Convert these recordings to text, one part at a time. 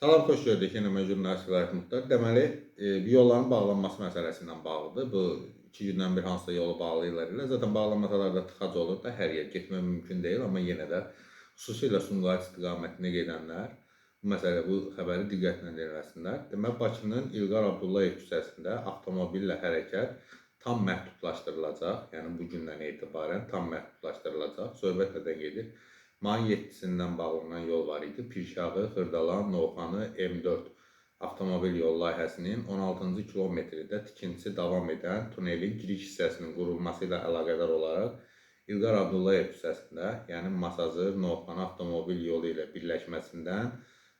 Salam, xoş gördük yenə mən jurnalist Vilayət Muxtar. Deməli, yolların bağlanması məsələsi ilə bağlıdır. Bu 2 gündən bir hansısa yolu bağlayırlar ilə. Zaten bağlamasalar da tıxac olur da, hər yer getmək mümkün deyil, amma yenə də xüsusilə Sumqayıt istiqamətinə gedənlər bu xəbəri diqqətlə dinləsinlər. Deməli, Bakının İlqar Abdullayev küçəsində avtomobillə hərəkət tam məhdudlaşdırılacaq. Yəni bu gündən etibarən tam məhdudlaşdırılacaq. Söhbət nədən gedir? Mayın 7-sindən bağlanan yol var idi. Pirşağı, Xırdalan, Novxanı, M4 avtomobil yol layihəsinin 16-cı kilometrdə tikintisi davam edən tunelin giriş hissəsinin qurulması ilə əlaqədar olaraq İlqar Abdullayev küçəsində, yəni Masazır, Novxanı avtomobil yolu ilə birləşməsindən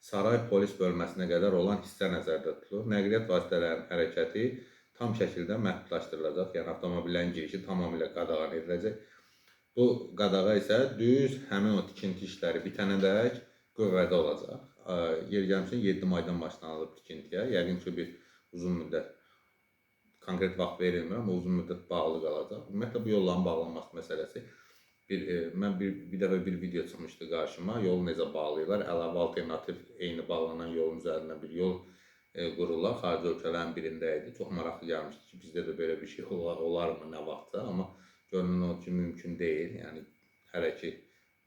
Saray polis bölməsinə qədər olan hissə nəzərdə tutulur. Nəqliyyat vasitələrinin hərəkəti tam şəkildə məhdudlaşdırılacaq, yəni avtomobillərin girişi tamamilə qadağan ediləcək. Bu qadağa isə düz həmin o tikinti işləri bitənədək qüvvədə olacaq. Yer gəlmişkən 7 maydan başlanılıb tikintiyə. Yəqin ki, bir uzun müddət konkret vaxt verilmir, amma uzun müddət bağlı qalacaq. Ümumiyyətlə, bu yolların bağlanması məsələsi. Mən bir dəfə bir video çıxmışdı qarşıma. Yolu necə bağlayırlar? Əlavə alternativ eyni bağlanan yolun üzərindən bir yol qururlar. Xarici ölkələrin birində idi. Çox maraqlı gəlmişdi ki, bizdə də belə bir şey olarmı, nə vaxtsa? Amma görünən o ki, mümkün deyil. Yəni, hələ ki,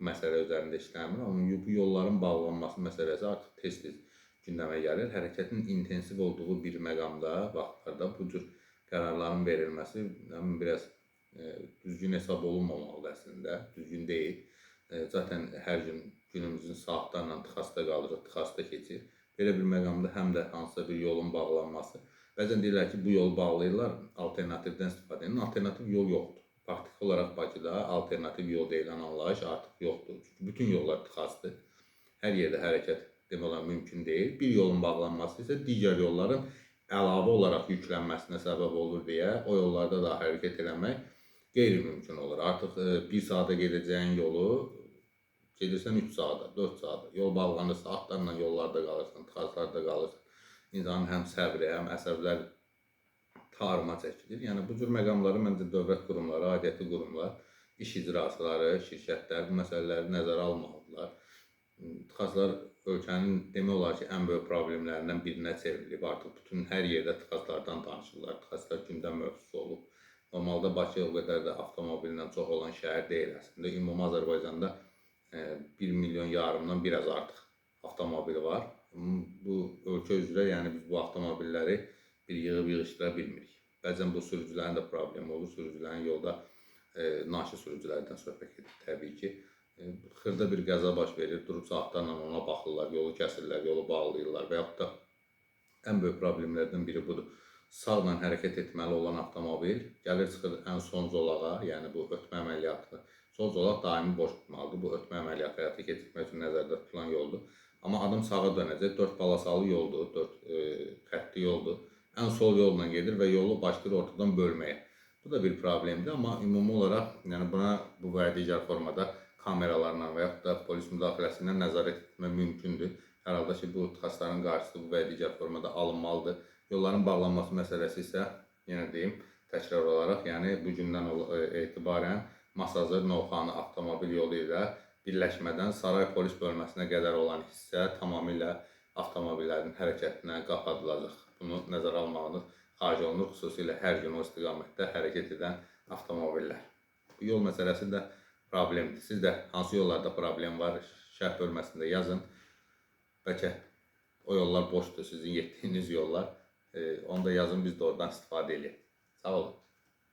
məsələ üzərində işləmir. Amma bu yolların bağlanması məsələsi artıq tez-tez gündəmə gəlir. Hərəkətin intensiv olduğu bir məqamda, vaxtlarda bu cür qərarların verilməsi biraz düzgün hesab olunmamalıdır əslində. Düzgün deyil. Zaten hər gün günümüzün saatlarla tıxasda qalırıq, tıxasda keçir. Belə bir məqamda həm də hansısa bir yolun bağlanması. Bəzən deyirlər ki, bu yolu bağlayırlar, alternativdən istifadə edir. Alternativ yol yoxdur. Faktiki olaraq Bakıda alternativ yol deyilən anlayış artıq yoxdur. Çünki bütün yollar tıxasdır. Hər yerdə hərəkət demək olar mümkün deyil. Bir yolun bağlanması isə digər yolların əlavə olaraq yüklənməsinə səbəb olur deyə o yollarda da hərəkət eləmək qeyri-mümkün olur. Artıq 1 saata gedəcəyin yolu gedirsən 3 saata, 4 saata. Yol bağlanırsa, saatlarla yollarda qalırsan, tıxaclarda qalırsan. İnsanın həm səbri, həm əsəblər tarıma çəkilir. Yəni, bu cür məqamları məncə dövlət qurumları, aidiyyatı qurumlar, iş icraçıları, şirkətlər bu məsələləri nəzərə almalıdırlar. Tıxaclar ölkənin demək olar ki, ən böyük problemlərindən birinə çevrilib. Artıq bütün hər yerdə tıxaclardan danışırlar. Tıxaclar gündəm mövzusu olub. Normalda Bakı o qədər də avtomobillə çox olan şəhər deyil əslində. Ümumi Azərbaycanda 1,5 milyon biraz artıq avtomobil var. Bu ölkə üzrə, yəni biz bu avtomobilləri bir yığışdıra bilmirik. Bəzən bu sürücülərin də problemi olur. Sürücülərin yolda naşı sürücülərdən söhbət edir təbii ki. Xırda bir qəza baş verir, durub saatlarla ona baxırlar, yolu kəsirlər, yolu bağlayırlar və yaxud da ən böyük problemlərdən biri budur. Sağla hərəkət etməli olan avtomobil gəlir çıxır ən son zolağa, yəni bu ötmə əməliyyatı. Sol zolaq daimi boş tutmalıdır. Bu ötmə əməliyyatı həyata keçirmək üçün nəzərdə tutulan yoldur. Amma adam sağa dönəcək, 4 palasalı yoldur, 4 xəttli yoldur. Ən sol yolla gedir və yolu başlayır ortadan bölməyə. Bu da bir problemdir, amma ümumi olaraq buna bu və digər formada kameralarla və yaxud da polis müdaxiləsi ilə nəzarət etmək mümkündür. Hər halda ki, bu tıxacların qarşısı bu və digər formada alınmalıdır. Yolların bağlanması məsələsi isə, yenə deyim, təkrar olaraq, yəni bu gündən etibarən Masazır, Novxanı avtomobil yolu ilə birləşmədən Saray polis bölməsinə qədər olan hissə tamamilə avtomobillərin hərəkətinə qapadılacaq. Bunu nəzərə almağınız xahiş olunur, xüsusilə hər gün o istiqamətdə hərəkət edən avtomobillər. Bu yol məsələsi də problemdir. Sizdə hansı yollarda problem var? Şərh bölməsində yazın. Bəlkə o yollar boşdur, sizin getdiyiniz yollar. Onu da yazın, biz də oradan istifadə edək. Sağ olun.